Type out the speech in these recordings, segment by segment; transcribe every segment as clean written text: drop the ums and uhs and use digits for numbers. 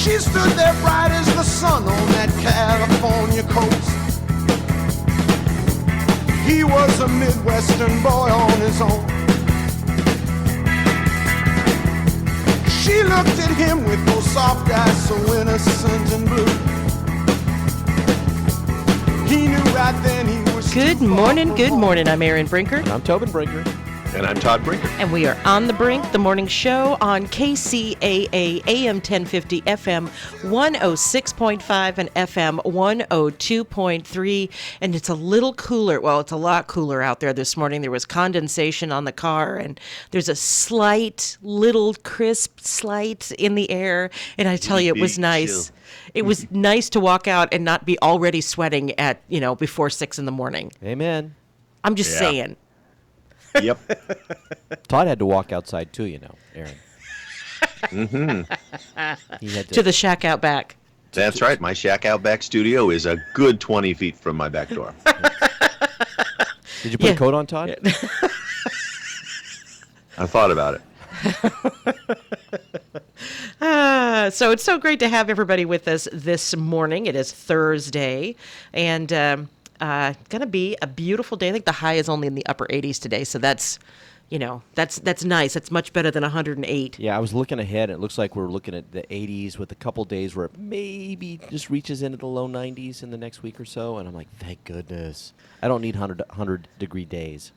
She stood there bright as the sun on that California coast. He was a Midwestern boy on his own. She looked at him with those soft eyes so innocent and blue. He knew right then he was... Good morning. I'm Erin Brinker. And I'm Tobin Brinker. And I'm Todd Brinker. And we are on The Brink, the morning show on KCAA, AM 1050, FM 106.5, and FM 102.3. And it's a little cooler. Well, it's a lot cooler out there this morning. There was condensation on the car, and there's a slight, little crisp slight in the air. And I tell you, it was nice. It was nice to walk out and not be already sweating at, before 6 in the morning. Amen. I'm just saying. Yep. Todd had to walk outside too, Aaron. Mm-hmm. He had to the shack out back. That's right. My shack out back studio is a good 20 feet from my back door. Did you put a coat on, Todd? I thought about it. So it's so great to have everybody with us this morning. It is Thursday, and going to be a beautiful day. I think the high is only in the upper 80s today, so that's nice. That's much better than 108. Yeah, I was looking ahead, and it looks like we're looking at the 80s with a couple days where it maybe just reaches into the low 90s in the next week or so, and I'm like, thank goodness. I don't need 100-degree days.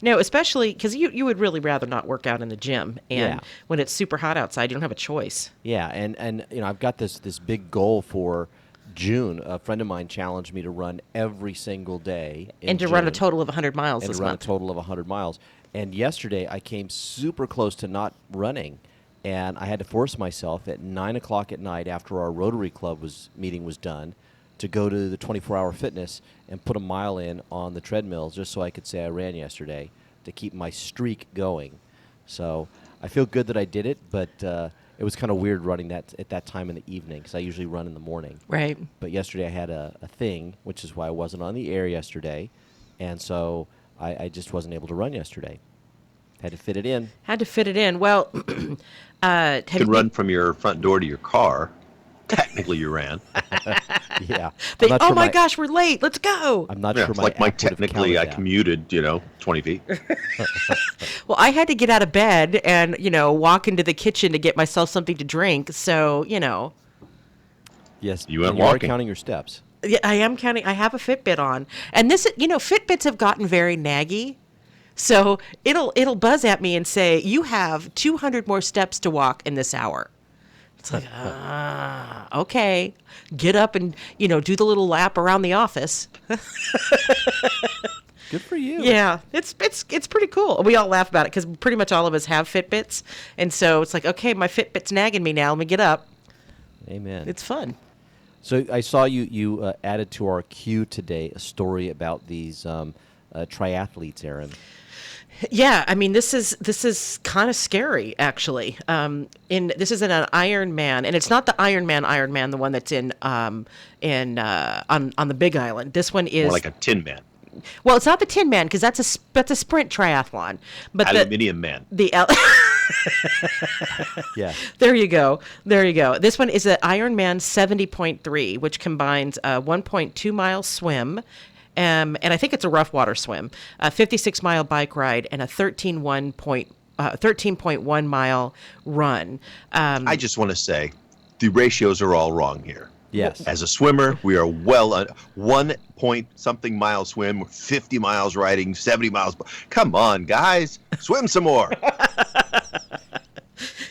No, especially because you would really rather not work out in the gym, and when it's super hot outside, you don't have a choice. Yeah, and I've got this big goal for June. A friend of mine challenged me to run every single day and to run a total of 100 miles this month. And to run a total of 100 miles. And yesterday I came super close to not running, and I had to force myself at 9 o'clock at night after our Rotary Club meeting was done to go to the 24-hour fitness and put a mile in on the treadmill just so I could say I ran yesterday to keep my streak going. So I feel good that I did it, but it was kind of weird running that at that time in the evening because I usually run in the morning. Right. But yesterday I had a thing, which is why I wasn't on the air yesterday, and so I just wasn't able to run yesterday. Had to fit it in. Well, you could run from your front door to your car. Technically, you ran. Yeah. Oh my gosh, we're late. Let's go. I'm not sure. Technically, I commuted, 20 feet. Well, I had to get out of bed and, walk into the kitchen to get myself something to drink. So, Yes, you went walking. walking. You are counting your steps. Yeah, I am counting. I have a Fitbit on. And this, Fitbits have gotten very naggy. So it'll buzz at me and say, you have 200 more steps to walk in this hour. It's like, okay, get up and, do the little lap around the office. Good for you. Yeah, it's pretty cool. We all laugh about it because pretty much all of us have Fitbits. And so it's like, okay, my Fitbit's nagging me now. Let me get up. Amen. It's fun. So I saw you added to our queue today a story about these triathletes, Aaron. Yeah, I mean this is kind of scary actually. This is an Ironman, and it's not the Ironman, the one that's on the Big Island. This one is more like a Tin Man. Well, it's not the Tin Man because that's a sprint triathlon. But Aluminium Man. Yeah. There you go. This one is an Ironman 70.3, which combines a 1.2 mile swim. And I think it's a rough water swim, a 56-mile bike ride, and a 13.1 mile run. I just want to say the ratios are all wrong here. Yes. As a swimmer, we are well 1-point-something mile swim, 50 miles riding, 70 miles. Come on, guys, swim some more.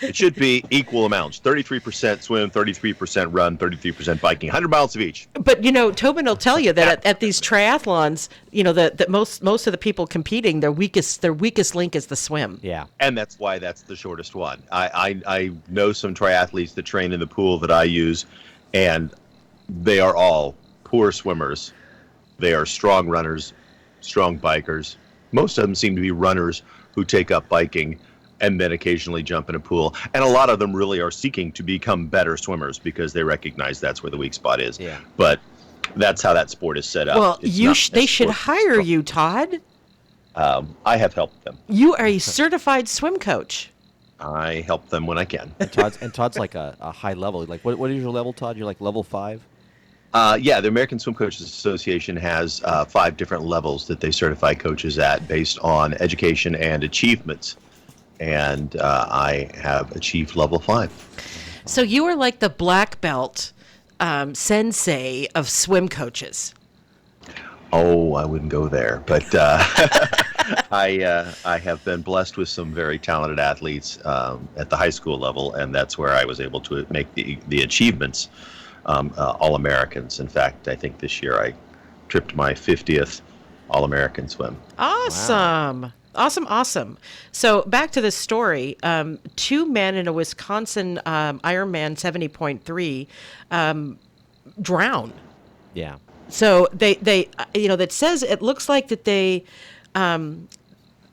It should be equal amounts, 33% swim, 33% run, 33% biking, 100 miles of each. But, Tobin will tell you that at these triathlons, that most of the people competing, their weakest link is the swim. Yeah. And that's why that's the shortest one. I know some triathletes that train in the pool that I use, and they are all poor swimmers. They are strong runners, strong bikers. Most of them seem to be runners who take up biking and then occasionally jump in a pool. And a lot of them really are seeking to become better swimmers because they recognize that's where the weak spot is. Yeah. But that's how that sport is set up. Well, they should hire you, Todd. I have helped them. You are a certified swim coach. I help them when I can. And Todd's like a high level. Like, what is your level, Todd? You're like level 5? Yeah, the American Swim Coaches Association has 5 different levels that they certify coaches at based on education and achievements. And I have achieved level 5. So you are like the black belt sensei of swim coaches. Oh, I wouldn't go there, but I have been blessed with some very talented athletes at the high school level, and that's where I was able to make the achievements all Americans. In fact, I think this year I tripped my 50th All American swim. Awesome. Wow. Awesome. So back to this story. 2 men in a Wisconsin Ironman 70.3 drowned. Yeah. So they that says it looks like that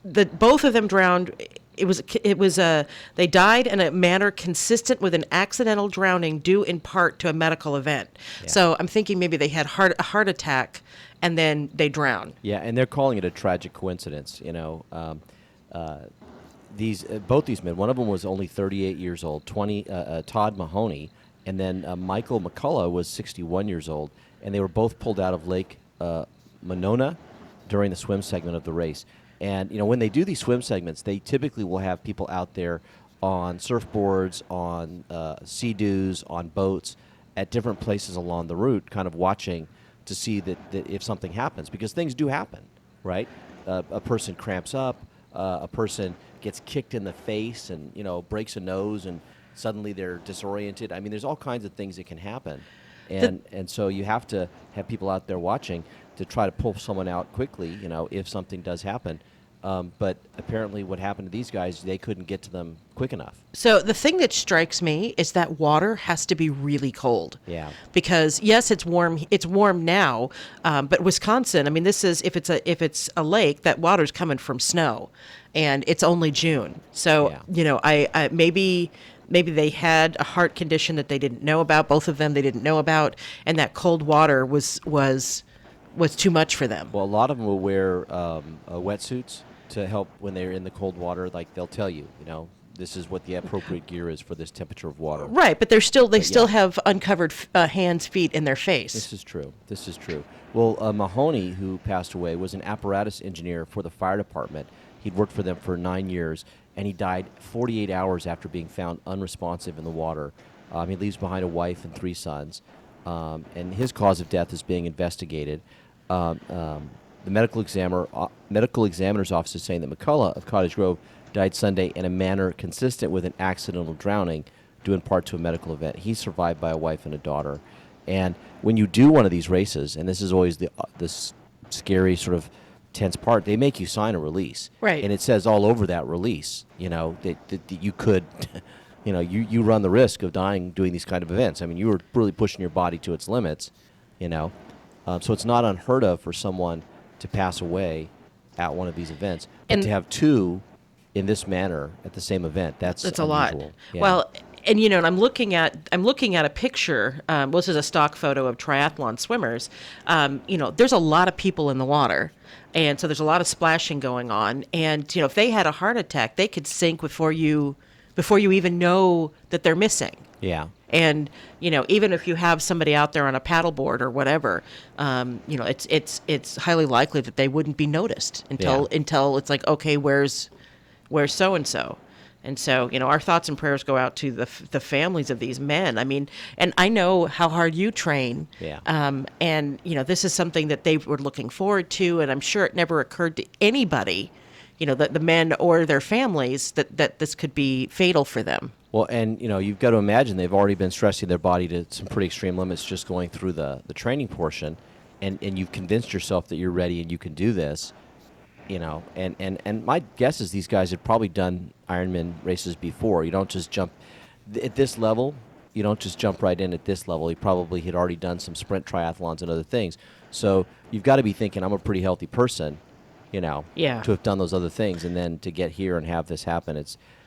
that both of them drowned. They died in a manner consistent with an accidental drowning due in part to a medical event. Yeah. So I'm thinking maybe they had a heart attack and then they drowned. Yeah, and they're calling it a tragic coincidence. Both these men. One of them was only 38 years old, Todd Mahoney, and then Michael McCullough was 61 years old, and they were both pulled out of Lake Monona during the swim segment of the race. And when they do these swim segments, they typically will have people out there on surfboards, on sea-doos, on boats, at different places along the route, kind of watching to see that if something happens, because things do happen, right? A person cramps up, a person gets kicked in the face and breaks a nose, and suddenly they're disoriented. I mean, there's all kinds of things that can happen, and so you have to have people out there watching to try to pull someone out quickly, if something does happen. But apparently what happened to these guys, they couldn't get to them quick enough. So the thing that strikes me is that water has to be really cold. Yeah. Because yes, it's warm. It's warm now, but Wisconsin. I mean, this is if it's a lake, that water's coming from snow, and it's only June. So I maybe they had a heart condition that they didn't know about. Both of them they didn't know about, and that cold water was too much for them. Well, a lot of them will wear wetsuits to help when they're in the cold water. Like they'll tell you, this is what the appropriate gear is for this temperature of water. Right, but they still have uncovered hands, feet, and their face. This is true. Well, Mahoney, who passed away, was an apparatus engineer for the fire department. He'd worked for them for 9 years, and he died 48 hours after being found unresponsive in the water. He leaves behind a wife and 3 sons, and his cause of death is being investigated. The medical examiner's office is saying that McCullough of Cottage Grove died Sunday in a manner consistent with an accidental drowning due in part to a medical event. He's survived by a wife and a daughter. And when you do one of these races, and this is always this scary sort of tense part, they make you sign a release. Right. And it says all over that release, that you could, you run the risk of dying doing these kind of events. I mean, you were really pushing your body to its limits, So it's not unheard of for someone to pass away at one of these events. But to have 2 in this manner at the same event, that's a lot. Yeah. Well, and and I'm looking at a picture. This is a stock photo of triathlon swimmers. There's a lot of people in the water, and so there's a lot of splashing going on. And if they had a heart attack, they could sink before you even know that they're missing. Yeah. And even if you have somebody out there on a paddleboard or whatever, it's highly likely that they wouldn't be noticed until it's like, okay, where's so and so. And so, our thoughts and prayers go out to the families of these men. I mean, and I know how hard you train. Yeah. And this is something that they were looking forward to, and I'm sure it never occurred to anybody, the men or their families that this could be fatal for them. Well, and you've got to imagine they've already been stressing their body to some pretty extreme limits just going through the training portion, and you've convinced yourself that you're ready and you can do this, and my guess is these guys had probably done Ironman races before. You don't just jump at this level. You don't just jump right in at this level. He probably had already done some sprint triathlons and other things. So you've got to be thinking, I'm a pretty healthy person, to have done those other things, and then to get here and have this happen,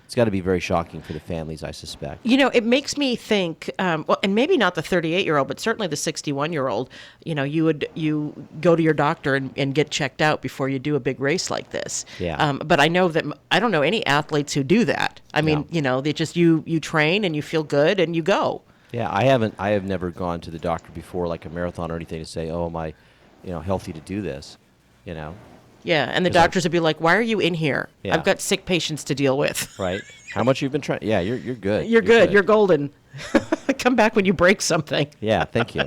It's got to be very shocking for the families, I suspect. You know, it makes me think, well, and maybe not the 38-year-old, but certainly the 61-year-old, you know, you go to your doctor and get checked out before you do a big race like this. Yeah. But I know that I don't know any athletes who do that. I mean, No. you know, they just, you train and you feel good and you go. Yeah, I have never gone to the doctor before, like a marathon or anything, to say, oh, am I, healthy to do this, Yeah, and the 'Cause doctors would be like, "Why are you in here? Yeah. I've got sick patients to deal with." right? How much you've been trying? Yeah, you're good. You're good. You're golden. Come back when you break something. Yeah, thank you.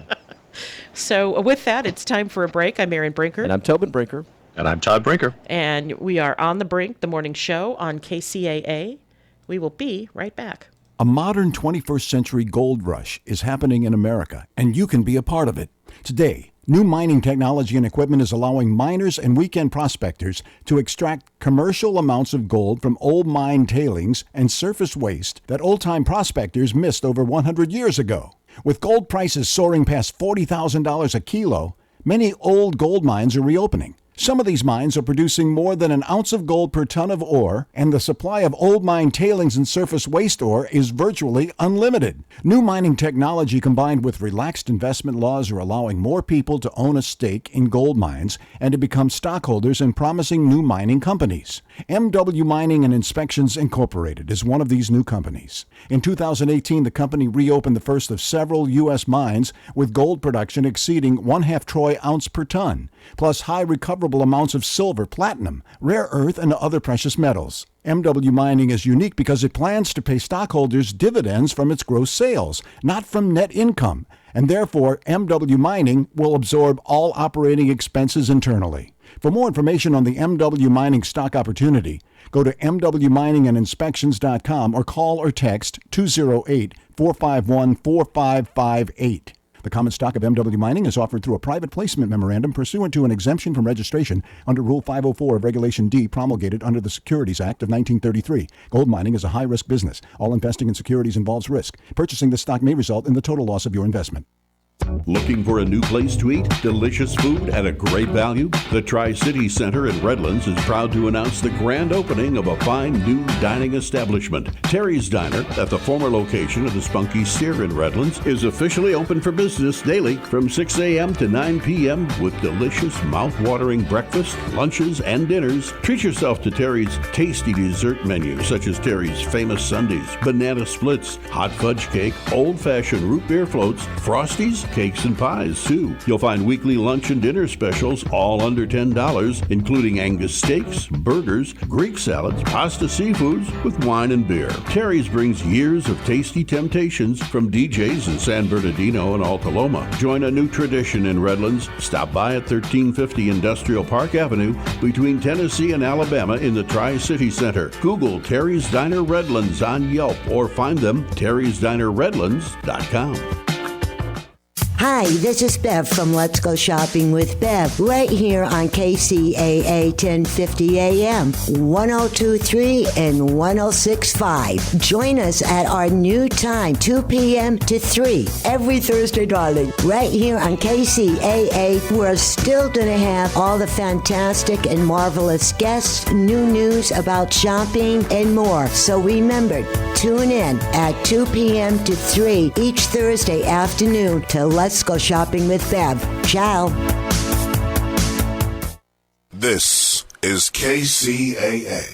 So with that, it's time for a break. I'm Erin Brinker. And I'm Tobin Brinker. And I'm Todd Brinker. And we are on the brink, the morning show on KCAA. We will be right back. A modern 21st century gold rush is happening in America, and you can be a part of it. Today, new mining technology and equipment is allowing miners and weekend prospectors to extract commercial amounts of gold from old mine tailings and surface waste that old-time prospectors missed over 100 years ago. With gold prices soaring past $40,000 a kilo, many old gold mines are reopening. Some of these mines are producing more than an ounce of gold per ton of ore, and the supply of old mine tailings and surface waste ore is virtually unlimited. New mining technology combined with relaxed investment laws are allowing more people to own a stake in gold mines and to become stockholders in promising new mining companies. MW Mining and Inspections Incorporated is one of these new companies. In 2018, the company reopened the first of several U.S. mines with gold production exceeding 1/2 troy ounce per ton, plus high recoverable amounts of silver, platinum, rare earth, and other precious metals. MW Mining is unique because it plans to pay stockholders dividends from its gross sales, not from net income, and therefore MW Mining will absorb all operating expenses internally. For more information on the MW Mining stock opportunity, go to mwminingandinspections.com or call or text 208-451-4558. The common stock of MW Mining is offered through a private placement memorandum pursuant to an exemption from registration under Rule 504 of Regulation D promulgated under the Securities Act of 1933. Gold mining is a high-risk business. All investing in securities involves risk. Purchasing this stock may result in the total loss of your investment. Looking for a new place to eat? Delicious food at a great value? The Tri-City Center in Redlands is proud to announce the grand opening of a fine new dining establishment. Terry's Diner, at the former location of the Spunky Steer in Redlands, is officially open for business daily from 6 a.m. to 9 p.m. with delicious, mouth-watering breakfast, lunches, and dinners. Treat yourself to Terry's tasty dessert menu, such as Terry's famous sundaes, banana splits, hot fudge cake, old-fashioned root beer floats, frosties, cakes and pies, too. You'll find weekly lunch and dinner specials all under $10, including Angus steaks, burgers, Greek salads, pasta seafoods with wine and beer. Terry's brings years of tasty temptations from DJs in San Bernardino and Alta Loma. Join a new tradition in Redlands. Stop by at 1350 Industrial Park Avenue between Tennessee and Alabama in the Tri-City Center. Google Terry's Diner Redlands on Yelp or find them terrysdinerredlands.com. Hi, this is Bev from Let's Go Shopping with Bev, right here on KCAA 1050 AM, 1023 and 1065. Join us at our new time, 2 p.m. to 3, every Thursday, darling, right here on KCAA. We're still going to have all the fantastic and marvelous guests, new news about shopping, and more. So remember, tune in at 2 p.m. to 3 each Thursday afternoon to Let's Go Shopping with Bev. Ciao. This is KCAA.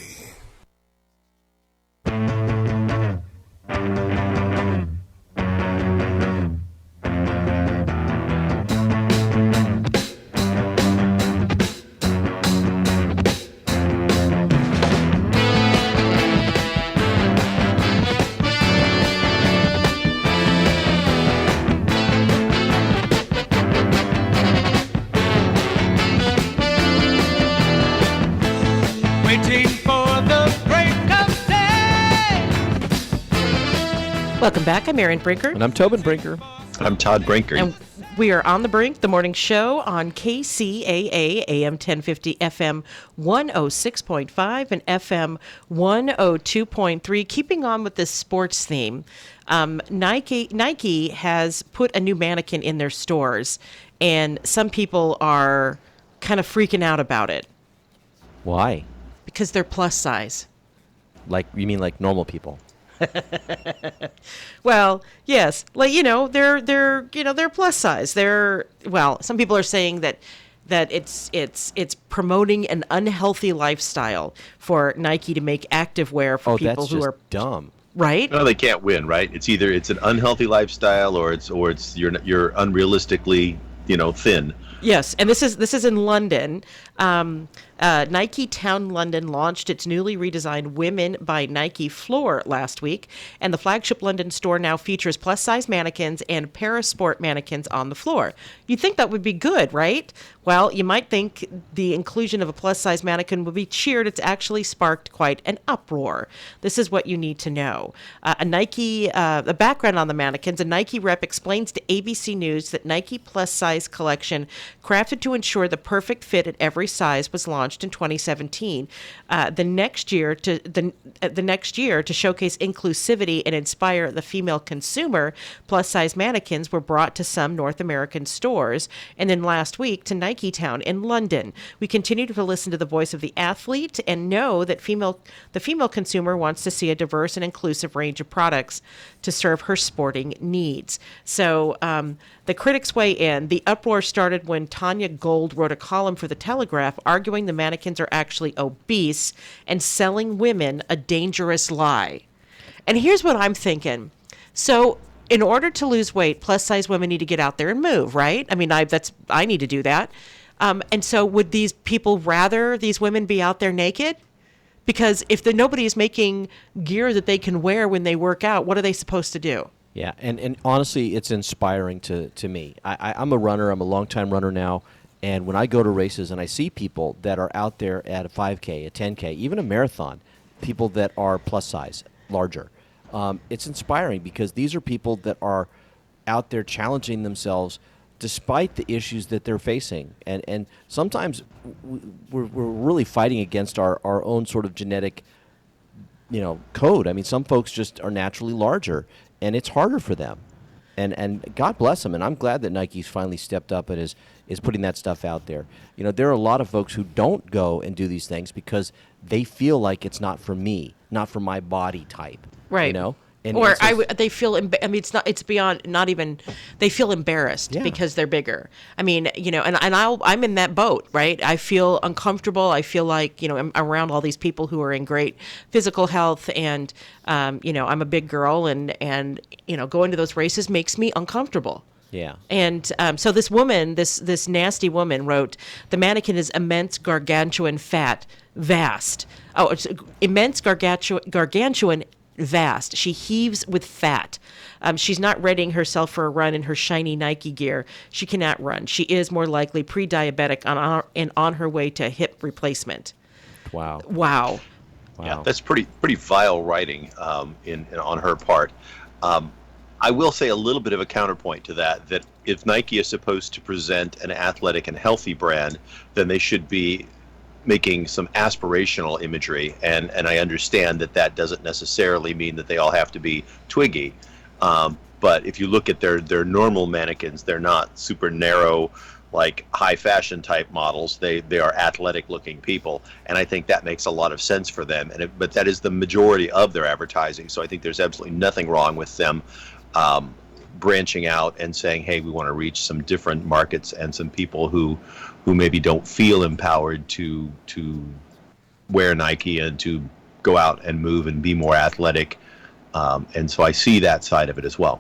Welcome back. I'm Erin Brinker. And I'm Tobin Brinker. I'm Todd Brinker. And we are on the brink, the morning show on KCAA, AM 1050, FM 106.5, and FM 102.3. Keeping on with this sports theme, Nike has put a new mannequin in their stores, and some people are kind of freaking out about it Why? because they're plus size. Like, you mean like normal people? Well, yes, like they're plus size. Some people are saying that it's promoting an unhealthy lifestyle for Nike to make activewear for people that's who just are dumb. right. No, they can't win, right? It's either it's an unhealthy lifestyle or it's you're unrealistically, thin. Yes, and this is in London. Nike Town London launched its newly redesigned Women by Nike floor last week, and the flagship London store now features plus-size mannequins and parasport mannequins on the floor. You'd think that would be good, right? Well, you might think the inclusion of a plus-size mannequin would be cheered. It's actually sparked quite an uproar. This is what you need to know. The background on the mannequins, a Nike rep explains to ABC News that Nike plus-size collection, crafted to ensure the perfect fit at every size, was launched in 2017. The next year to showcase inclusivity and inspire the female consumer, plus-size mannequins were brought to some North American stores, and then last week to Nike Town in London. We continue to listen to the voice of the athlete and know that the female consumer wants to see a diverse and inclusive range of products to serve her sporting needs. So the critics weigh in. The uproar started when Tanya Gold wrote a column for The Telegraph arguing the mannequins are actually obese and selling women a dangerous lie. And here's what I'm thinking. So in order to lose weight, plus size women need to get out there and move, right? I mean, I need to do that. And so would these people rather these women be out there naked? Because if nobody is making gear that they can wear when they work out, what are they supposed to do? Yeah, and honestly, it's inspiring to me. I'm a runner. I'm a longtime runner now. And when I go to races and I see people that are out there at a 5K, a 10K, even a marathon, people that are plus size, larger, it's inspiring because these are people that are out there challenging themselves despite the issues that they're facing. And sometimes we're really fighting against our own sort of genetic, code. I mean, some folks just are naturally larger, and it's harder for them. And God bless them. And I'm glad that Nike's finally stepped up and is putting that stuff out there. There are a lot of folks who don't go and do these things because they feel like it's not for me, not for my body type. Right. And or so they feel. It's beyond. Not even. They feel embarrassed because they're bigger. I mean, I'm in that boat, right? I feel uncomfortable. I feel like I'm around all these people who are in great physical health, and I'm a big girl, and going to those races makes me uncomfortable. Yeah. And so this woman, this nasty woman, wrote, "The mannequin is immense, gargantuan, fat, vast. Oh, it's immense, gargantuan." Vast. She heaves with fat. She's not readying herself for a run in her shiny Nike gear. She cannot run. She is more likely pre-diabetic and on her way to hip replacement. Wow. Yeah, that's pretty vile writing on her part. I will say a little bit of a counterpoint to that if Nike is supposed to present an athletic and healthy brand, then they should be making some aspirational imagery, and I understand that doesn't necessarily mean that they all have to be twiggy, but if you look at their normal mannequins, they're not super narrow, like high fashion type models. They are athletic looking people, and I think that makes a lot of sense for them. But that is the majority of their advertising, so I think there's absolutely nothing wrong with them branching out and saying, hey, we want to reach some different markets and some people who maybe don't feel empowered to wear Nike and to go out and move and be more athletic. And so I see that side of it as well.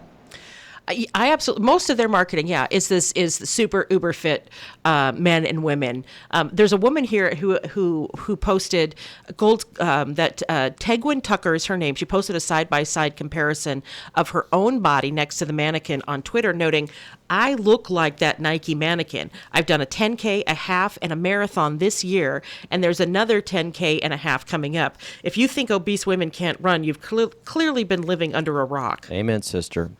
I absolutely, most of their marketing, is the super uber fit men and women. There's a woman here who posted gold that Tegwin Tucker is her name. She posted a side-by-side comparison of her own body next to the mannequin on Twitter, noting, "I look like that Nike mannequin. I've done a 10K, a half, and a marathon this year, and there's another 10K and a half coming up. If you think obese women can't run, you've clearly been living under a rock." Amen, sister.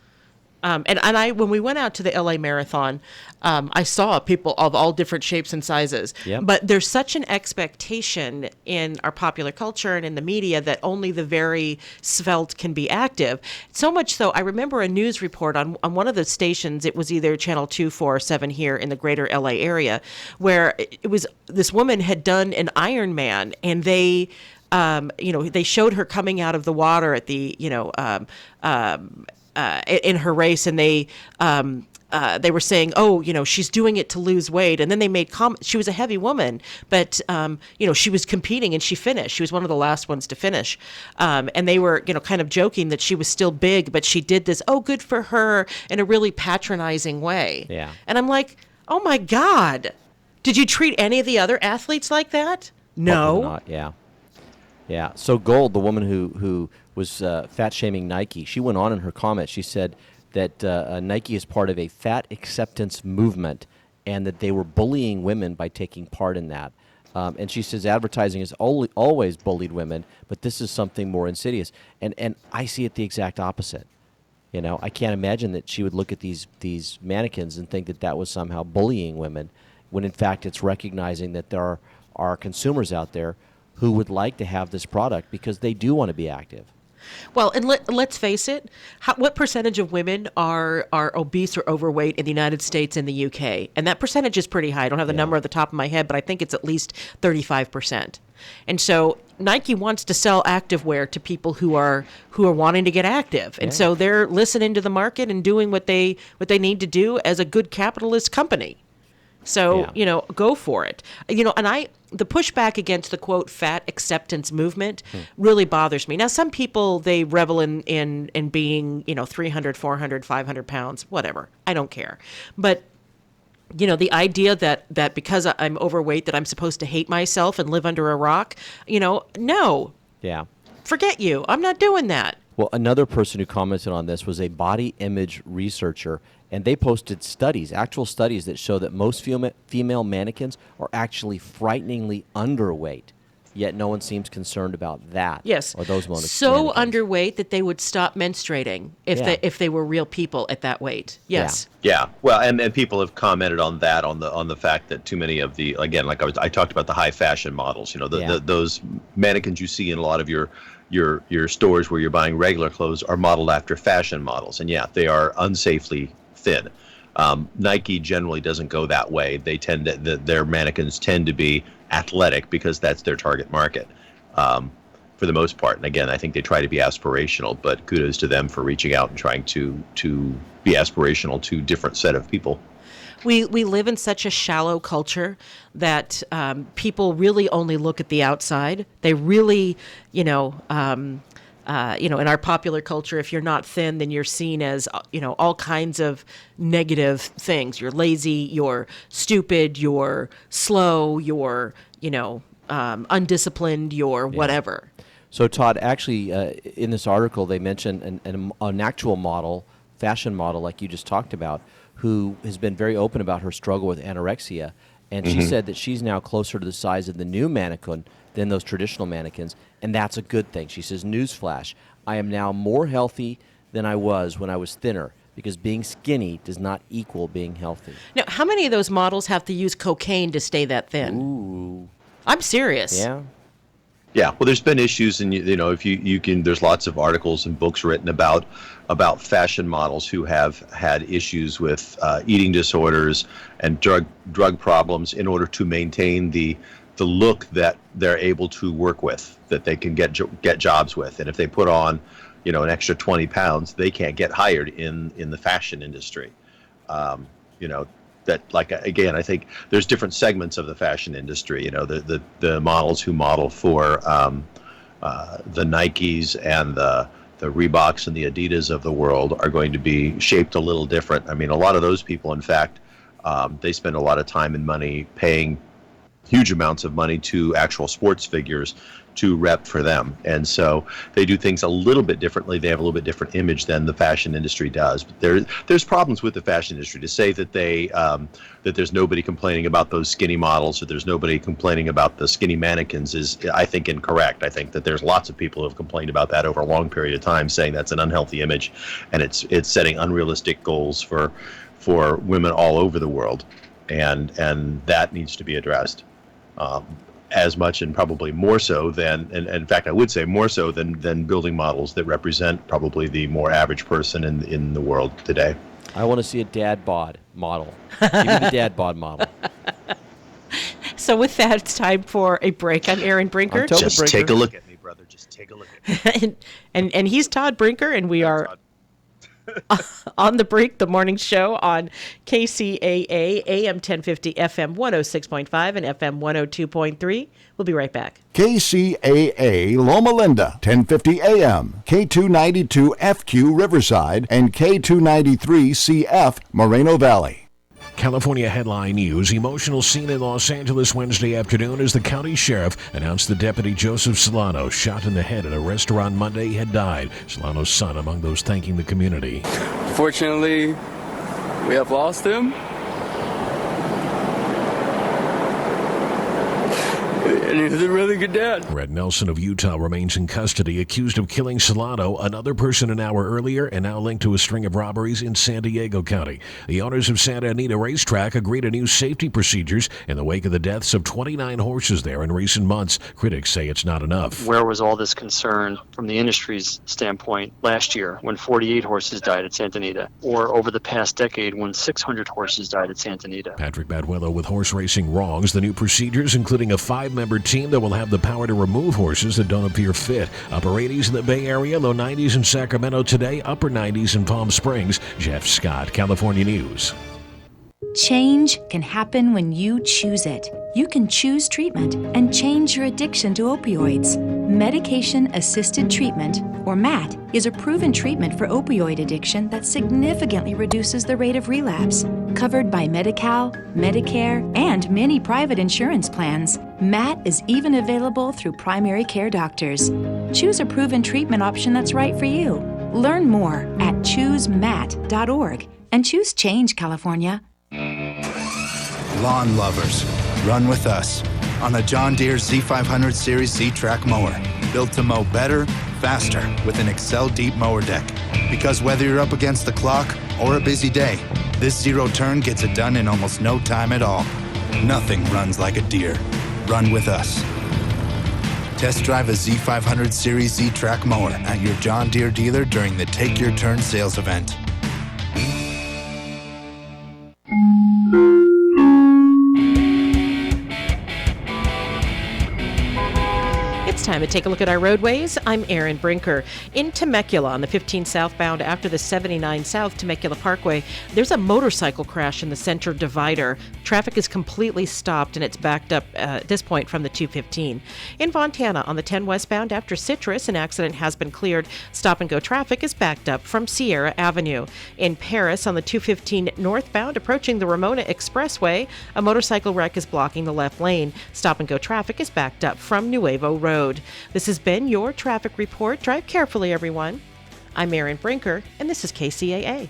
And when we went out to the LA Marathon, I saw people of all different shapes and sizes. Yep. But there's such an expectation in our popular culture and in the media that only the very svelte can be active. So much so, I remember a news report on one of the stations, it was either Channel 2, 4, or 7 here in the greater LA area, where it was this woman had done an Ironman, and they they showed her coming out of the water at the, in her race, and they were saying, she's doing it to lose weight. And then they made comments. She was a heavy woman, but, she was competing and she finished. She was one of the last ones to finish. And they were, kind of joking that she was still big, but she did this, good for her, in a really patronizing way. Yeah. And I'm like, oh my God, did you treat any of the other athletes like that? No. Probably not. Yeah. Yeah. So Gold, the woman who was fat shaming Nike, she went on in her comment. She said that Nike is part of a fat acceptance movement, and that they were bullying women by taking part in that. And she says advertising has always bullied women, but this is something more insidious. And I see it the exact opposite. I can't imagine that she would look at these mannequins and think that was somehow bullying women, when in fact it's recognizing that there are consumers out there who would like to have this product because they do want to be active. Well, and let's face it, what percentage of women are obese or overweight in the United States and the UK? And that percentage is pretty high. I don't have the number at the top of my head, but I think it's at least 35%. And so Nike wants to sell activewear to people who are wanting to get active. And so they're listening to the market and doing what they need to do as a good capitalist company. So, go for it. And the pushback against the, quote, fat acceptance movement really bothers me. Now, some people, they revel in being, 300, 400, 500 pounds, whatever. I don't care. But, the idea that because I'm overweight that I'm supposed to hate myself and live under a rock, no. Yeah. Forget you. I'm not doing that. Well, another person who commented on this was a body image researcher, and they posted actual studies that show that most female mannequins are actually frighteningly underweight, yet no one seems concerned about that. Yes. Or those mannequins. So underweight that they would stop menstruating if they were real people at that weight. Yes. Yeah. Well, and people have commented on that, on the fact that too many of the, again, like I talked about the high fashion models, those mannequins you see in a lot of your stores where you're buying regular clothes are modeled after fashion models, and they are unsafely thin. Nike generally doesn't go that way. They their mannequins tend to be athletic because that's their target market, for the most part. And again, I think they try to be aspirational, but kudos to them for reaching out and trying to be aspirational to a different set of people. We live in such a shallow culture that people really only look at the outside. They really, in our popular culture, if you're not thin, then you're seen as, all kinds of negative things. You're lazy, you're stupid, you're slow, you're, undisciplined, you're whatever. So, Todd, actually, in this article, they mentioned an actual model, fashion model, like you just talked about, who has been very open about her struggle with anorexia. And she said that she's now closer to the size of the new mannequin than those traditional mannequins, and that's a good thing. She says, newsflash, I am now more healthy than I was when I was thinner, because being skinny does not equal being healthy. Now, how many of those models have to use cocaine to stay that thin? Ooh. I'm serious. Yeah. Yeah, well, there's been issues, and if you can, there's lots of articles and books written about fashion models who have had issues with eating disorders and drug problems in order to maintain the look that they're able to work with, that they can get jobs with, and if they put on, an extra 20 pounds, they can't get hired in the fashion industry. That, like, again, I think there's different segments of the fashion industry. The models who model for the Nikes and the Reeboks and the Adidas of the world are going to be shaped a little different. I mean, a lot of those people, in fact, they spend a lot of time and money paying huge amounts of money to actual sports figures to rep for them. And so they do things a little bit differently. They have a little bit different image than the fashion industry does. But there's problems with the fashion industry. To say that that there's nobody complaining about those skinny models, or there's nobody complaining about the skinny mannequins is, I think, incorrect. I think that there's lots of people who have complained about that over a long period of time, saying that's an unhealthy image, and it's setting unrealistic goals for women all over the world, and that needs to be addressed. As much and probably more so than, and in fact, I would say more so than building models that represent probably the more average person in the world today. I want to see a dad bod model. Give me the dad bod model. So with that, it's time for a break. I'm Aaron Brinker. Just take a look at me, brother. Just take a look at me. and he's Todd Brinker, and we are on the break, the morning show on KCAA, AM 1050, FM 106.5, and FM 102.3. We'll be right back. KCAA Loma Linda, 1050 AM, K292 FQ Riverside, and K293 CF Moreno Valley. California headline news. Emotional scene in Los Angeles Wednesday afternoon as the county sheriff announced the deputy Joseph Solano, shot in the head at a restaurant Monday, had died. Solano's son among those thanking the community. Fortunately, we have lost him. And he was a really good dad. Red Nelson of Utah remains in custody, accused of killing Solano, another person an hour earlier, and now linked to a string of robberies in San Diego County. The owners of Santa Anita Racetrack agreed to new safety procedures in the wake of the deaths of 29 horses there in recent months. Critics say it's not enough. Where was all this concern from the industry's standpoint last year when 48 horses died at Santa Anita, or over the past decade when 600 horses died at Santa Anita? Patrick Baduelo with Horse Racing Wrongs. The new procedures, including a 5-member team that will have the power to remove horses that don't appear fit. Upper 80s in the Bay Area, low 90s in Sacramento today, upper 90s in Palm Springs. Jeff Scott, California News. Change can happen when you choose it. You can choose treatment and change your addiction to opioids. Medication-assisted treatment, or MAT, is a proven treatment for opioid addiction that significantly reduces the rate of relapse. Covered by Medi-Cal, Medicare, and many private insurance plans, MAT is even available through primary care doctors. Choose a proven treatment option that's right for you. Learn more at choosemat.org and choose Change, California. Lawn lovers, run with us on a John Deere Z500 Series Z-Track mower, built to mow better, faster with an Excel Deep Mower Deck. Because whether you're up against the clock or a busy day, this zero turn gets it done in almost no time at all. Nothing runs like a Deere. Run with us. Test drive a Z500 Series Z-Track mower at your John Deere dealer during the Take Your Turn sales event. It's time to take a look at our roadways. I'm Aaron Brinker. In Temecula on the 15 southbound after the 79 South Temecula Parkway, there's a motorcycle crash in the center divider. Traffic is completely stopped and it's backed up at this point from the 215. In Fontana on the 10 westbound after Citrus, an accident has been cleared. Stop and go traffic is backed up from Sierra Avenue. In Paris on the 215 northbound approaching the Ramona Expressway, a motorcycle wreck is blocking the left lane. Stop and go traffic is backed up from Nuevo Road. This has been your traffic report. Drive carefully, everyone. I'm Aaron Brinker, and this is KCAA.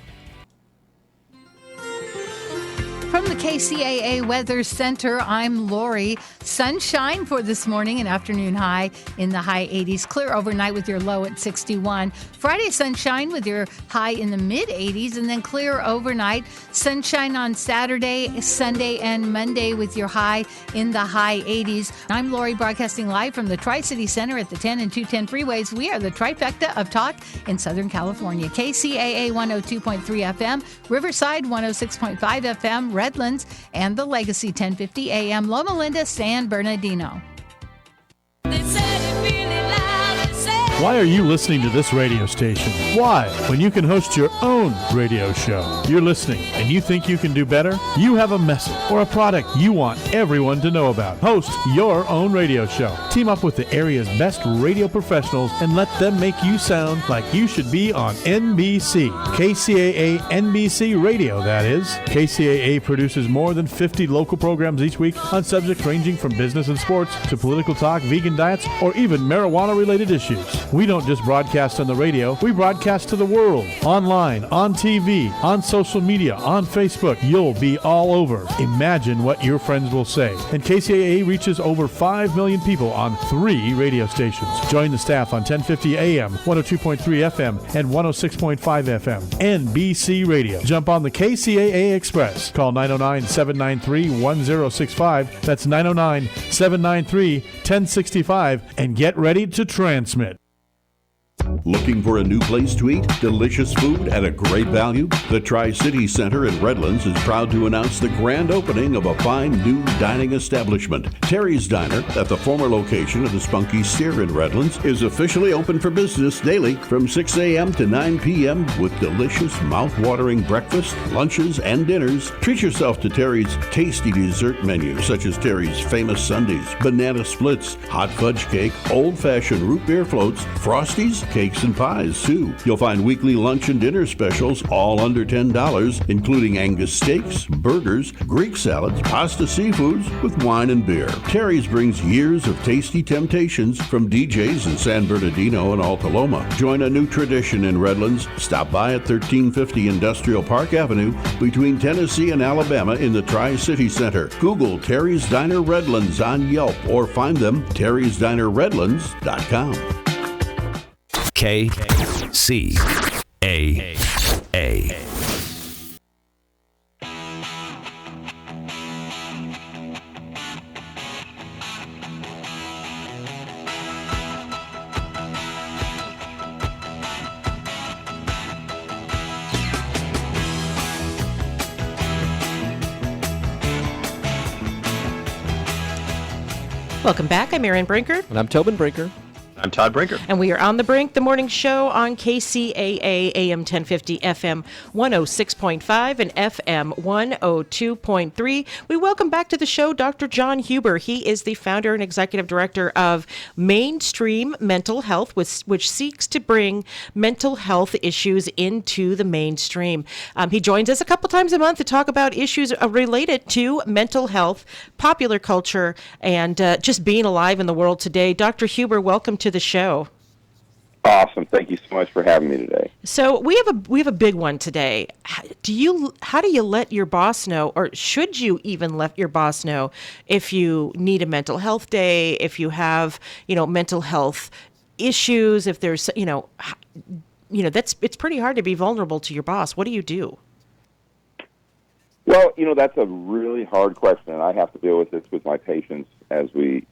From the KCAA Weather Center, I'm Lori. Sunshine for this morning, an afternoon high in the high 80s. Clear overnight with your low at 61. Friday, sunshine with your high in the mid 80s, and then clear overnight. Sunshine on Saturday, Sunday, and Monday with your high in the high 80s. I'm Lori, broadcasting live from the Tri-City Center at the 10 and 210 freeways. We are the trifecta of talk in Southern California. KCAA 102.3 FM, Riverside 106.5 FM, Redlands, and the Legacy 1050 AM, Loma Linda, San Bernardino. Why are you listening to this radio station? Why? When you can host your own radio show. You're listening and you think you can do better? You have a message or a product you want everyone to know about. Host your own radio show. Team up with the area's best radio professionals and let them make you sound like you should be on NBC. KCAA NBC Radio, that is. KCAA produces more than 50 local programs each week on subjects ranging from business and sports to political talk, vegan diets, or even marijuana-related issues. We don't just broadcast on the radio, we broadcast to the world. Online, on TV, on social media, on Facebook. You'll be all over. Imagine what your friends will say. And KCAA reaches over 5 million people on 3 radio stations. Join the staff on 1050 AM, 102.3 FM, and 106.5 FM. NBC Radio. Jump on the KCAA Express. Call 909-793-1065. That's 909-793-1065. And get ready to transmit. Looking for a new place to eat, delicious food at a great value? The Tri-City Center in Redlands is proud to announce the grand opening of a fine new dining establishment. Terry's Diner, at the former location of the Spunky Steer in Redlands, is officially open for business daily from 6 a.m. to 9 p.m. with delicious, mouth-watering breakfast, lunches, and dinners. Treat yourself to Terry's tasty dessert menu, such as Terry's famous sundaes, banana splits, hot fudge cake, old-fashioned root beer floats, frosties, cakes, and pies, too. You'll find weekly lunch and dinner specials all under $10, including Angus steaks, burgers, Greek salads, pasta seafoods with wine and beer. Terry's brings years of tasty temptations from DJs in San Bernardino and Alta Loma. Join a new tradition in Redlands. Stop by at 1350 Industrial Park Avenue between Tennessee and Alabama in the Tri-City Center. Google Terry's Diner Redlands on Yelp or find them terrysdinerredlands.com. KCAA. Welcome back. I'm Erin Brinker. And I'm Tobin Brinker. I'm Todd Brinker. And we are on the Brink, the morning show on KCAA AM 1050 FM 106.5 and FM 102.3. We welcome back to the show Dr. John Huber. He is the founder and executive director of Mainstream Mental Health, which seeks to bring mental health issues into the mainstream. He joins us a couple times a month to talk about issues related to mental health, popular culture, and just being alive in the world today. Dr. Huber, welcome to the show. Awesome. Thank you so much for having me today. So we have a big one today. How do you let your boss know, or should you even let your boss know if you need a mental health day, if you have, mental health issues, if there's, it's pretty hard to be vulnerable to your boss. What do you do? Well, that's a really hard question, and I have to deal with this with my patients as they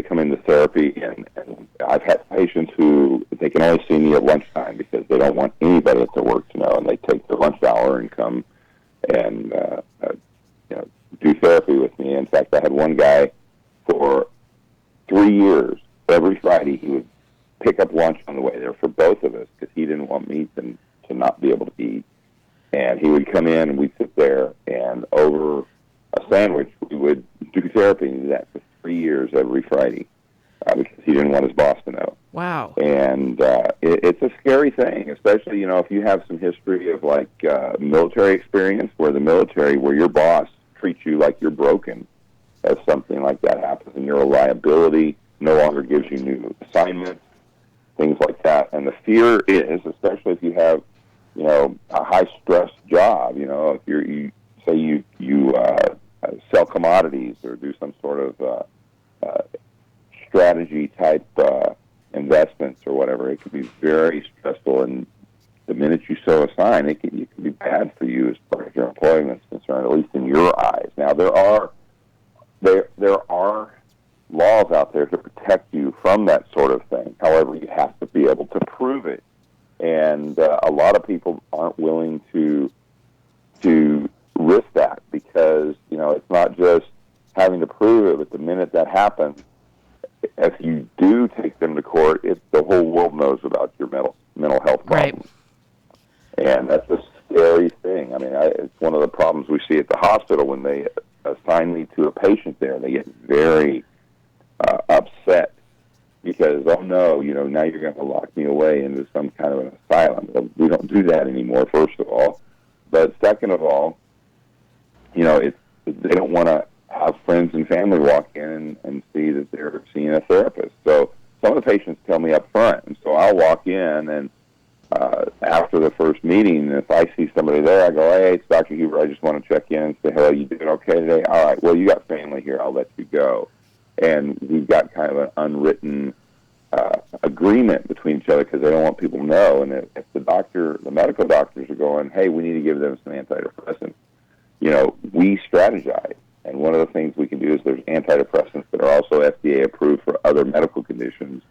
come into therapy. And I've had patients who, they can only see me at lunchtime because they don't want anybody at their work to know, and they take their lunch hour and come and do therapy with me. In fact, I had one guy for 3 years. Every Friday, he would pick up lunch on the way there for both of us because he didn't want me to not be able to eat. And he would come in, and we'd sit there, and over a sandwich, we would do therapy, and do that for 3 years every Friday because he didn't want his boss to know. Wow. And it's a scary thing, especially, if you have some history of, military experience where your boss treats you like you're broken as something like that happens, and you're a liability, no longer gives you new assignments, things like that. And the fear is, especially if you have a high-stress job, if you sell commodities or do some sort of strategy-type investments or whatever, it can be very stressful, and the minute you so assign, it can be bad for you as far as your employment is concerned, at least in your eyes. Now, there are laws out there to protect you from that sort of thing. However, you have to be able to prove it. And a lot of people aren't willing to risk that because, it's not just having to prove it, but the minute that happens, if you do take them to court, the whole world knows about your mental health problems. Right. And that's a scary thing. I mean, it's one of the problems we see at the hospital when they assign me to a patient there. They get very upset. Because, oh no, now you're going to lock me away into some kind of an asylum. Well, we don't do that anymore, first of all. But second of all, they don't want to have friends and family walk in and see that they're seeing a therapist. So some of the patients tell me up front. And so I'll walk in, and after the first meeting, if I see somebody there, I go, hey, it's Dr. Huber. I just want to check in and say, hello, you doing okay today? All right, well, you got family here. I'll let you go. And we've got kind of an unwritten agreement between each other because they don't want people to know. And if the medical doctors are going, hey, we need to give them some antidepressants, we strategize. And one of the things we can do is there's antidepressants that are also FDA approved for other medical conditions,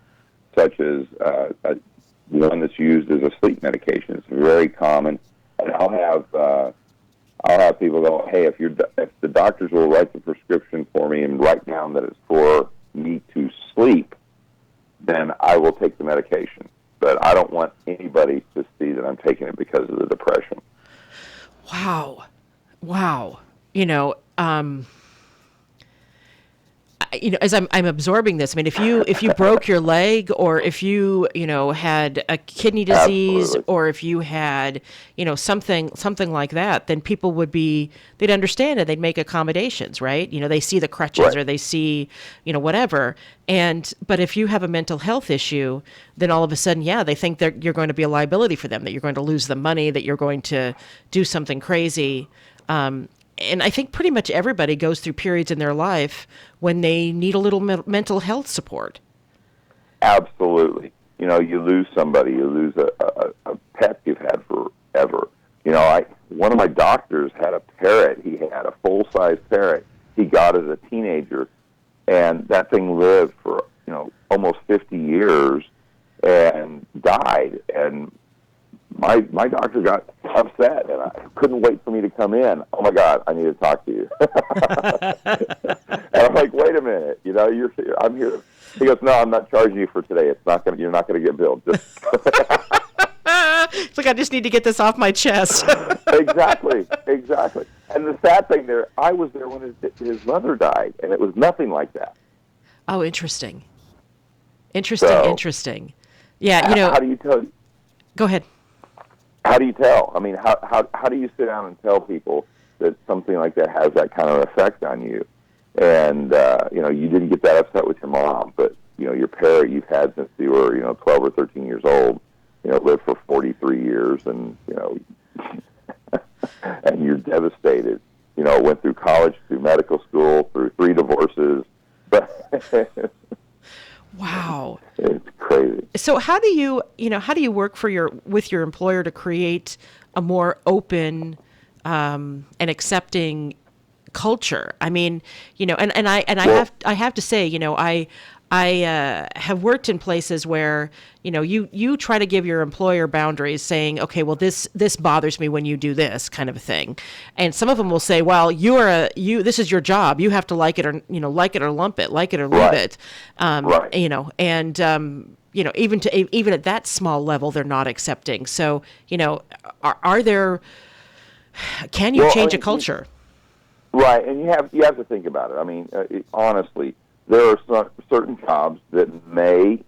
such as one that's used as a sleep medication. It's very common, and I'll have people go, hey, if the doctors will write the prescription for me and write down that it's for me to sleep, then I will take the medication. But I don't want anybody to see that I'm taking it because of the depression. Wow. As I'm absorbing this, I mean, if you broke your leg, or if you had a kidney disease, Absolutely. or if you had something like that, then people they'd understand it. They'd make accommodations, right? They see the crutches, Right. or they see whatever. But if you have a mental health issue, then all of a sudden, they think you're going to be a liability for them, that you're going to lose the money, that you're going to do something crazy. And I think pretty much everybody goes through periods in their life when they need a little mental health support. Absolutely. You lose somebody, you lose a pet you've had forever. One of my doctors had a parrot. He had a full-size parrot he got as a teenager, and that thing lived for, almost 50 years and died. And my doctor got upset, and I couldn't wait for me to come in. Oh my God, I need to talk to you. And I'm like, wait a minute, I'm here. He goes, no, I'm not charging you for today. You're not going to get billed. It's like, I just need to get this off my chest. Exactly. And the sad thing there, I was there when his mother died, and it was nothing like that. Oh, interesting. Yeah, How do you tell? Go ahead. How do you tell? I mean, how do you sit down and tell people that something like that has that kind of effect on you? And, you didn't get that upset with your mom, but, your parrot you've had since you were, 12 or 13 years old, lived for 43 years, and, and you're devastated. Went through college, through medical school, through 3 divorces. But wow. It's crazy. So how do you work with your employer to create a more open and accepting culture? I mean, I have to say, I have worked in places where, you try to give your employer boundaries, saying, okay, well, this bothers me when you do this kind of a thing. And some of them will say, well, this is your job. You have to like it or lump it, like it or leave it. Right. Even at that small level, they're not accepting. So, can you change a culture? Right. And you have to think about it. I mean, honestly, there are certain jobs that may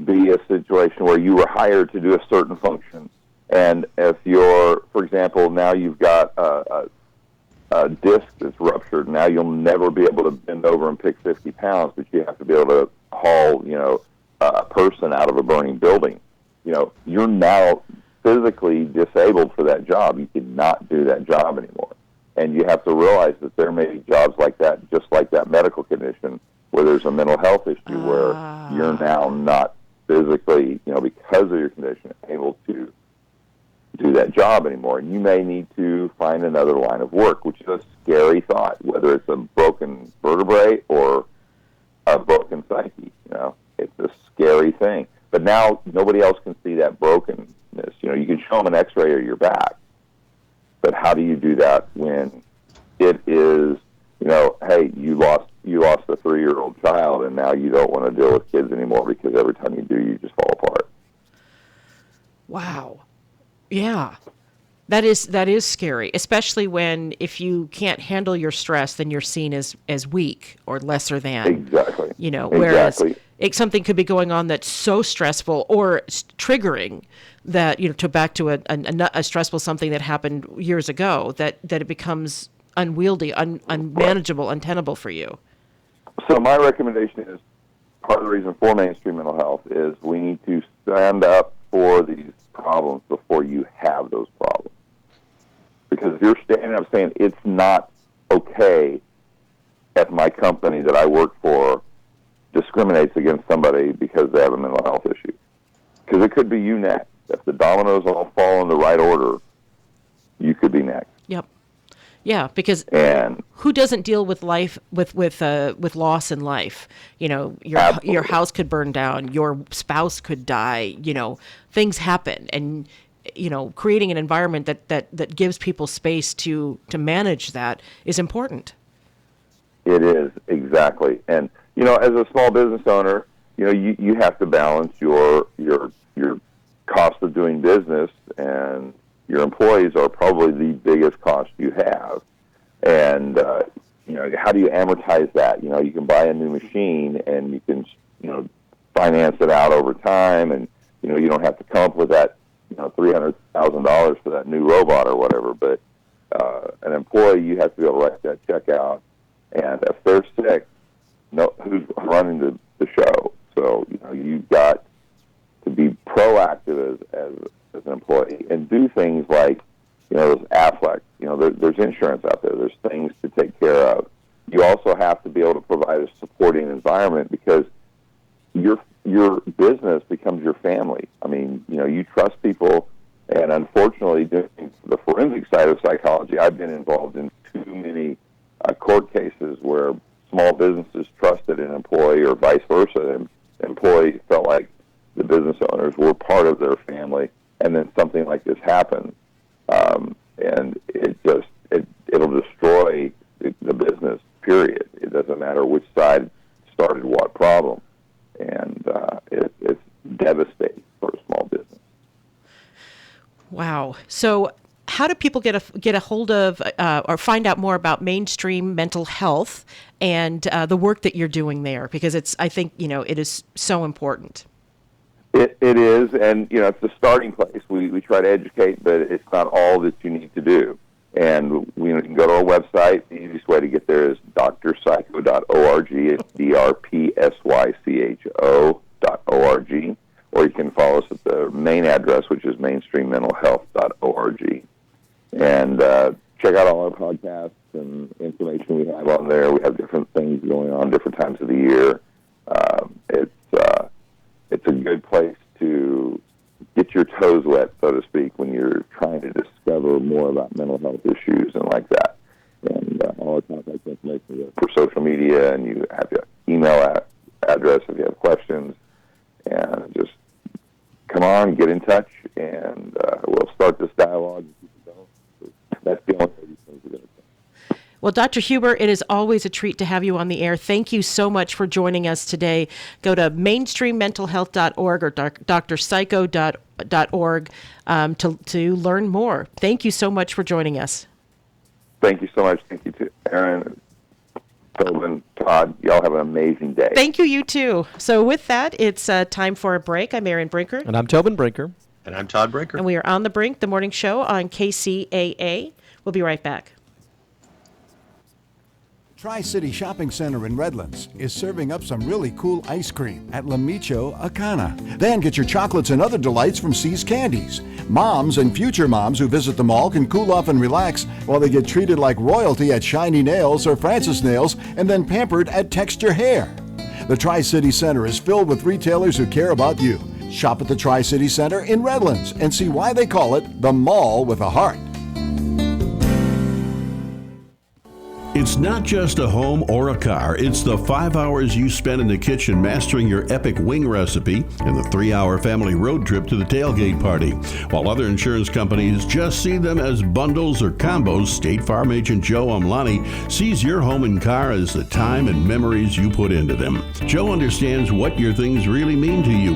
be a situation where you were hired to do a certain function, and if for example, now you've got a disc that's ruptured, now you'll never be able to bend over and pick 50 pounds, but you have to be able to haul, a person out of a burning building. You're now physically disabled for that job. You cannot do that job anymore. And you have to realize that there may be jobs like that, just like that medical condition, where there's a mental health issue where you're now not physically, because of your condition, able to do that job anymore. And you may need to find another line of work, which is a scary thought, whether it's a broken vertebrae or a broken psyche. It's a scary thing. But now nobody else can see that brokenness. You can show them an x-ray of your back, but how do you do that when it is, hey, you lost a 3-year-old child, and now you don't want to deal with kids anymore because every time you do, you just fall apart. Wow. Yeah. That is scary, especially when if you can't handle your stress, then you're seen as weak or lesser than. Exactly. Whereas something could be going on that's so stressful or triggering that, back to a stressful something that happened years ago, that it becomes unwieldy, unmanageable, untenable for you. So my recommendation is, part of the reason for mainstream mental health is we need to stand up for these problems before you have those problems. Because if you're standing up saying it's not okay at my company that I work for discriminates against somebody because they have a mental health issue. Because it could be you next. If the dominoes all fall in the right order, you could be next. Yep. Yeah, because And who doesn't deal with life with loss in life? You know, your house could burn down, your spouse could die. You know, things happen, and you know, creating an environment that gives people space to manage that is important. it is, exactly. And you know, as a small business owner, you know, you have to balance your cost of doing business, and your employees are probably the biggest cost you have. And you know, how do you amortize that? You know, you can buy a new machine and you can, you know, finance it out over time, and you know, you don't have to come up with that, you know, $300,000 for that new robot or whatever. But an employee, you have to be able to write that check out, and if they're sick, who's running the show? So you know, you've got to be proactive as an employee and do things like, you know, those Affleck. You know, there's insurance out there. There's things to take care of. You also have to be able to provide a supporting environment, because your business becomes your family. I mean, you know, you trust people, and unfortunately, doing the forensic side of psychology, I've been involved in too many court cases where small businesses trusted an employee, or vice versa. And employees felt like the business owners were part of their family, and then something like this happened, and it'll destroy the business. Period. It doesn't matter which side started what problem, and it's devastating for a small business. Wow. So, how do people get a hold of or find out more about Mainstream Mental Health and the work that you're doing there? Because I think, you know, it is so important. It is, and you know, it's the starting place. We try to educate, but it's not all that you need to do. And you can go to our website. The easiest way to get there is drpsycho.org. It's drpsycho.org. Or you can follow us at the main address, which is mainstreammentalhealth.org. And check out all our podcasts and information we have on there. We have different things going on different times of the year. It's a good place to get your toes wet, so to speak, when you're trying to discover more about mental health issues and like that. And all our contact information is for social media, and you have your email address if you have questions. And just come on, get in touch, and we'll start this dialogue. That's the only way these things are going to come. Well, Dr. Huber, it is always a treat to have you on the air. Thank you so much for joining us today. Go to mainstreammentalhealth.org or drpsycho.org to learn more. Thank you so much for joining us. Thank you so much. Thank you to Aaron, Tobin, Todd. Y'all have an amazing day. Thank you, you too. So with that, it's time for a break. I'm Aaron Brinker. And I'm Tobin Brinker. And I'm Todd Brinker. And we are on the Brink, the morning show on KCAA. We'll be right back. Tri-City Shopping Center in Redlands is serving up some really cool ice cream at La Micho Acana. Then get your chocolates and other delights from C's Candies. Moms and future moms who visit the mall can cool off and relax while they get treated like royalty at Shiny Nails or Francis Nails, and then pampered at Texture Hair. The Tri-City Center is filled with retailers who care about you. Shop at the Tri-City Center in Redlands and see why they call it the mall with a heart. It's not just a home or a car. It's the 5 hours you spend in the kitchen mastering your epic wing recipe and the 3-hour family road trip to the tailgate party. While other insurance companies just see them as bundles or combos, State Farm agent Joe Amlani sees your home and car as the time and memories you put into them. Joe understands what your things really mean to you,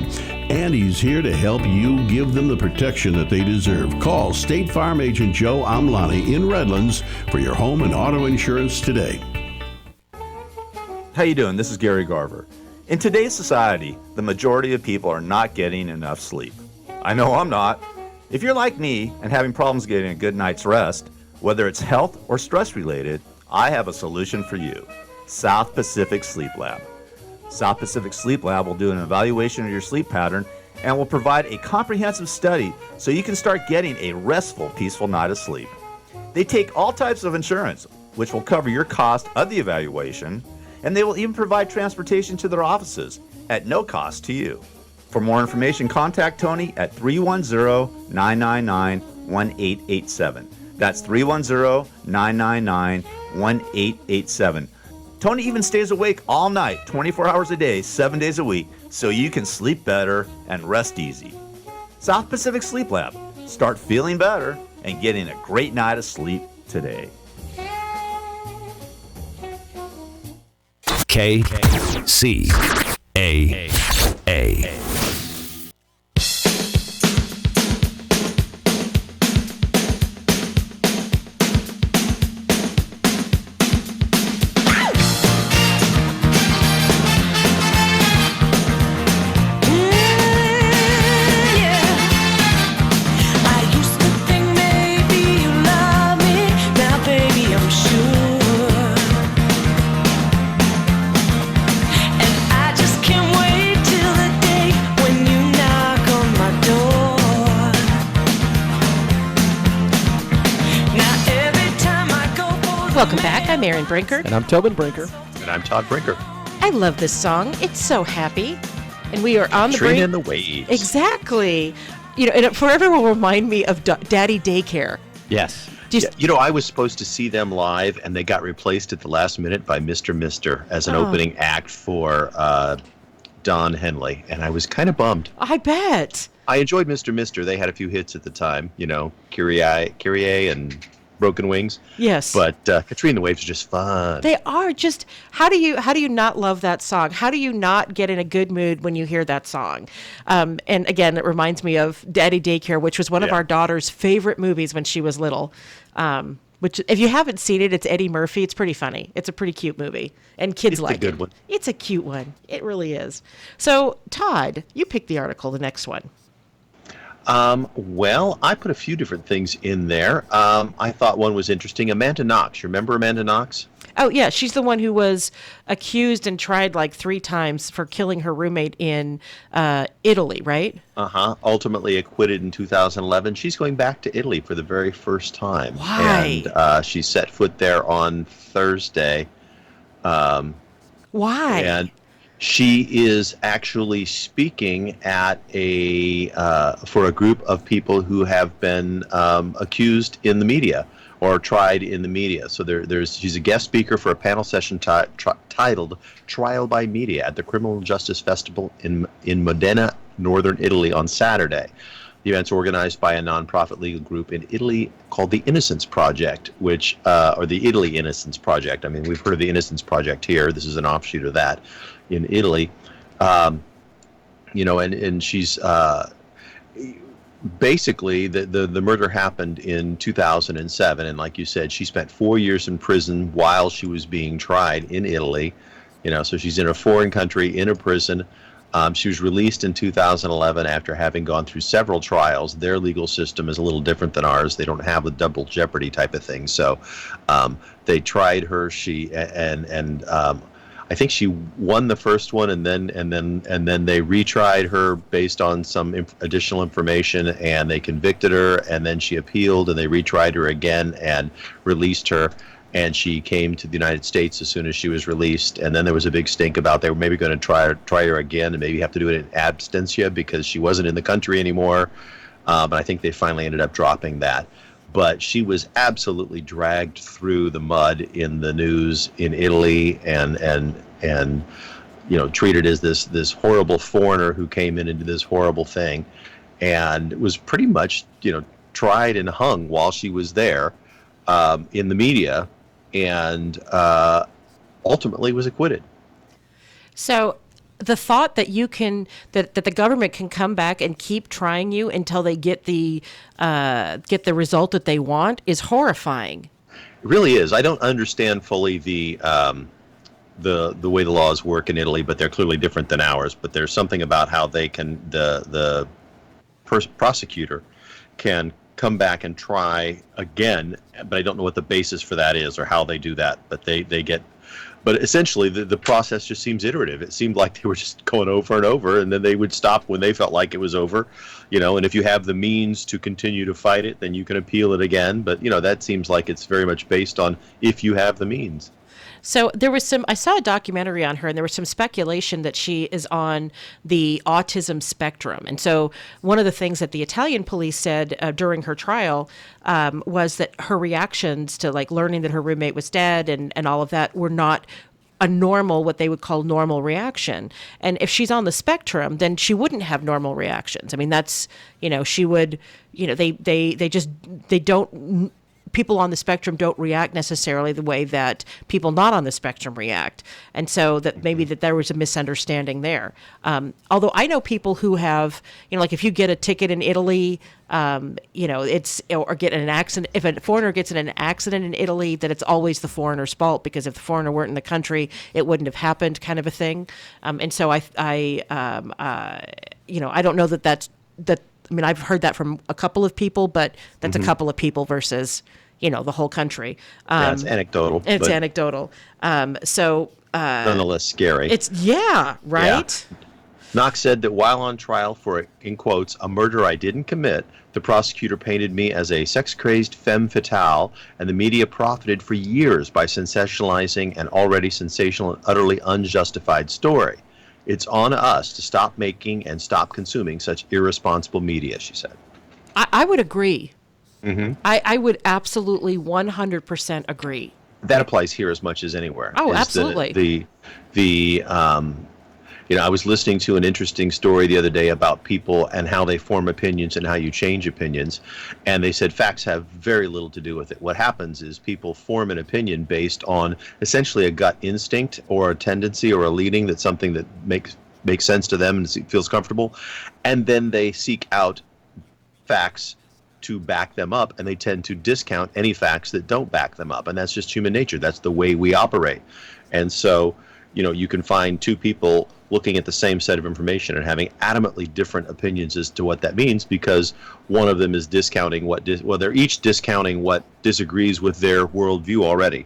and he's here to help you give them the protection that they deserve. Call State Farm agent Joe Amlani in Redlands for your home and auto insurance today. How you doing? This is Gary Garver. In today's society, the majority of people are not getting enough sleep. I know I'm not. If you're like me and having problems getting a good night's rest, whether it's health or stress related, I have a solution for you. South Pacific Sleep Lab. South Pacific Sleep Lab will do an evaluation of your sleep pattern and will provide a comprehensive study so you can start getting a restful, peaceful night of sleep. They take all types of insurance, which will cover your cost of the evaluation, and they will even provide transportation to their offices at no cost to you. For more information, contact Tony at 310-999-1887. That's 310-999-1887. Tony even stays awake all night, 24 hours a day, 7 days a week, so you can sleep better and rest easy. South Pacific Sleep Lab. Start feeling better and getting a great night of sleep today. KCAA. Welcome back. I'm Erin Brinker. And I'm Tobin Brinker. And I'm Todd Brinker. I love this song. It's so happy. And we are on the Trina brink. and the Waves. Exactly. You know, and it forever will remind me of Daddy Daycare. Yes. I was supposed to see them live, and they got replaced at the last minute by Mr. Mister as an opening act for Don Henley, and I was kind of bummed. I bet. I enjoyed Mr. Mister. They had a few hits at the time, Kyrie and Broken Wings. Yes. But Katrina and the Waves are just fun. They are just. How do you not love that song? How do you not get in a good mood when you hear that song? And again, it reminds me of Daddy Daycare, which was one of our daughter's favorite movies when she was little. Which, if you haven't seen it, it's Eddie Murphy. It's pretty funny. It's a pretty cute movie, and kids like it. It's a good one. It's a cute one. It really is. So, Todd, you picked the article, the next one. Well, I put a few different things in there. I thought one was interesting. Amanda Knox. You remember Amanda Knox? Oh, yeah. She's the one who was accused and tried like 3 times for killing her roommate in Italy, right? Ultimately acquitted in 2011. She's going back to Italy for the very first time. Why? And she set foot there on Thursday. Why? And she is actually speaking at for a group of people who have been accused in the media or tried in the media. So she's a guest speaker for a panel session titled "Trial by Media" at the Criminal Justice Festival in Modena, northern Italy, on Saturday. The event's organized by a nonprofit legal group in Italy called the Innocence Project, or the Italy Innocence Project. I mean, we've heard of the Innocence Project here. This is an offshoot of that in Italy. And she's basically the murder happened in 2007, and like you said, she spent 4 years in prison while she was being tried in Italy. So she's in a foreign country in a prison. She was released in 2011 after having gone through several trials. Their legal system is a little different than ours. They don't have the double jeopardy type of thing. So they tried her. I think she won the first one, and then they retried her based on some additional information, and they convicted her, and then she appealed, and they retried her again and released her. And she came to the United States as soon as she was released. And then there was a big stink about they were maybe going to try her again and maybe have to do it in absentia because she wasn't in the country anymore. But I think they finally ended up dropping that. But she was absolutely dragged through the mud in the news in Italy and treated as this horrible foreigner who came into this horrible thing, and was pretty much tried and hung while she was there in the media. And ultimately was acquitted. So the thought that that the government can come back and keep trying you until they get the result that they want is horrifying. It really is. I don't understand fully the way the laws work in Italy, but they're clearly different than ours. But there's something about how they can the prosecutor can come back and try again, but I don't know what the basis for that is or how they do that. But they get But essentially, the process just seems iterative. It seemed like they were just going over and over, and then they would stop when they felt like it was over, and if you have the means to continue to fight it, then you can appeal it again. But, that seems like it's very much based on if you have the means. So I saw a documentary on her, and there was some speculation that she is on the autism spectrum. And so one of the things that the Italian police said during her trial was that her reactions to like learning that her roommate was dead and all of that were not a normal, what they would call normal reaction. And if she's on the spectrum, then she wouldn't have normal reactions. I mean, that's, she would, they don't, people on the spectrum don't react necessarily the way that people not on the spectrum react. And so that maybe that there was a misunderstanding there. Although I know people who have, like if you get a ticket in Italy, or get in an accident, if a foreigner gets in an accident in Italy, that it's always the foreigner's fault because if the foreigner weren't in the country, it wouldn't have happened, kind of a thing. And so I don't know that. I mean, I've heard that from a couple of people, but that's a couple of people versus, the whole country. It's anecdotal. It's anecdotal. Nonetheless scary. Right? Yeah. Knox said that while on trial for, in quotes, a murder I didn't commit, the prosecutor painted me as a sex-crazed femme fatale, and the media profited for years by sensationalizing an already sensational and utterly unjustified story. It's on us to stop making and stop consuming such irresponsible media, she said. I would agree. Mm-hmm. I would absolutely 100% agree. That applies here as much as anywhere. Oh, absolutely. I was listening to an interesting story the other day about people and how they form opinions and how you change opinions. And they said facts have very little to do with it. What happens is people form an opinion based on essentially a gut instinct or a tendency or a leading that's something that makes sense to them and feels comfortable. And then they seek out facts to back them up, and they tend to discount any facts that don't back them up. And that's just human nature. That's the way we operate. And so, you can find two people looking at the same set of information and having adamantly different opinions as to what that means because one of them is discounting they're each discounting what disagrees with their worldview already.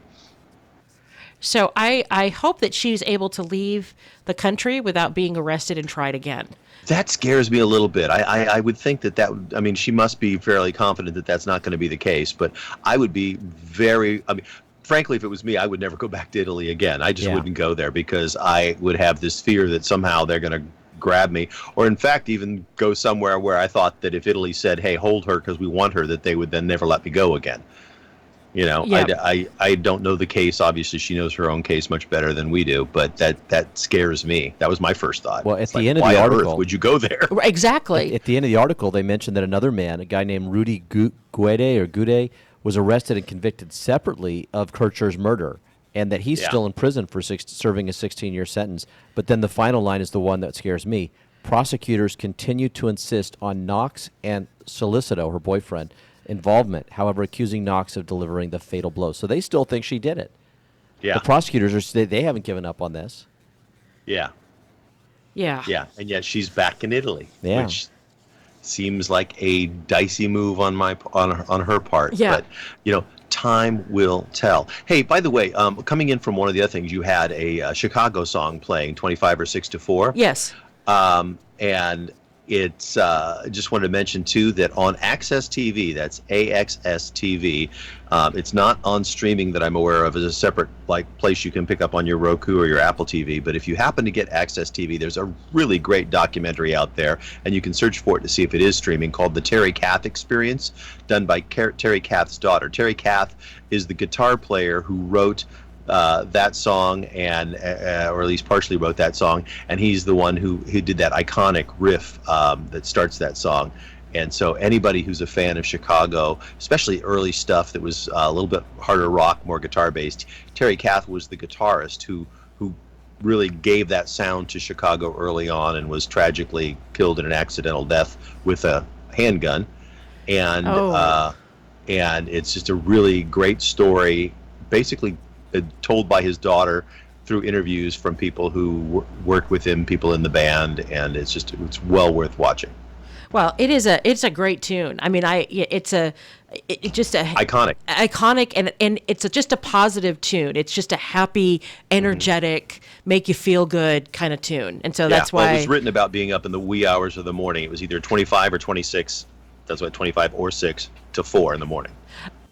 So I hope that she's able to leave the country without being arrested and tried again. That scares me a little bit. I would think that she must be fairly confident that that's not going to be the case, but I would be frankly, if it was me, I would never go back to Italy again. I just wouldn't go there because I would have this fear that somehow they're going to grab me, or in fact, even go somewhere where I thought that if Italy said, hey, hold her because we want her, that they would then never let me go again. I don't know the case. Obviously, she knows her own case much better than we do, but that scares me. That was my first thought. Well, at the end of the article, why on earth would you go there? Exactly. At the end of the article, they mentioned that another man, a guy named Rudy Guede, was arrested and convicted separately of Kircher's murder, and that he's still in prison for serving a 16-year sentence. But then the final line is the one that scares me. Prosecutors continue to insist on Knox and Solicito, her boyfriend, involvement, however, accusing Knox of delivering the fatal blow. So they still think she did it. Yeah. The prosecutors they haven't given up on this. Yeah. Yeah. Yeah, and yet she's back in Italy, which seems like a dicey move on her part. Yeah. But time will tell. Hey, by the way, coming in from one of the other things, you had a Chicago song playing, 25 or 6 to 4. Yes. And it's just wanted to mention too that on Access TV, that's AXS TV, it's not on streaming that I'm aware of as a separate place you can pick up on your Roku or your Apple TV. But if you happen to get Access TV, there's a really great documentary out there, and you can search for it to see if it is streaming, called The Terry Kath Experience, done by Terry Kath's daughter. Terry Kath is the guitar player who wrote that song, and or at least partially wrote that song, and he's the one who did that iconic riff that starts that song. And so anybody who's a fan of Chicago, especially early stuff that was a little bit harder rock, more guitar based, Terry Kath was the guitarist who really gave that sound to Chicago early on, and was tragically killed in an accidental death with a handgun. And and it's just a really great story, basically told by his daughter through interviews from people who worked with him, people in the band, and it's well worth watching. Well, it's a great tune. I mean, it's just a iconic, and it's just a positive tune. It's just a happy, energetic, make you feel good kind of tune. And so that's why it was written about being up in the wee hours of the morning. It was either 25 or 26. That's why 25 or 6 to 4 in the morning.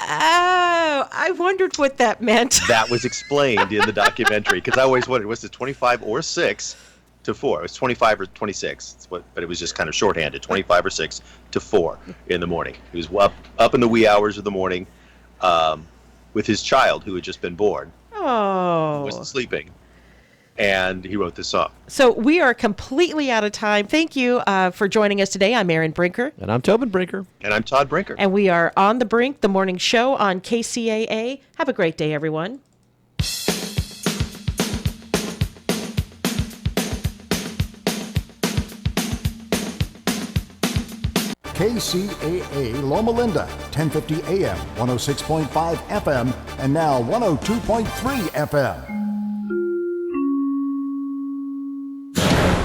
Oh, I wondered what that meant. That was explained in the documentary because I always wondered, was it 25 or 6 to 4? It was 25 or 26, but it was just kind of shorthanded, 25 or 6 to 4 in the morning. He was up in the wee hours of the morning with his child who had just been born. Oh. Wasn't sleeping. And he wrote this song. So we are completely out of time. Thank you for joining us today. I'm Erin Brinker. And I'm Tobin Brinker. And I'm Todd Brinker. And we are On the Brink, the morning show on KCAA. Have a great day, everyone. KCAA Loma Linda, 1050 AM, 106.5 FM, and now 102.3 FM.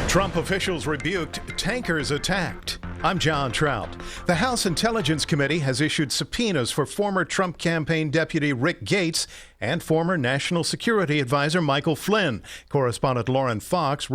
Trump officials rebuked, tankers attacked. I'm John Trout. The House Intelligence Committee has issued subpoenas for former Trump campaign deputy Rick Gates and former National Security Advisor Michael Flynn. Correspondent Lauren Fox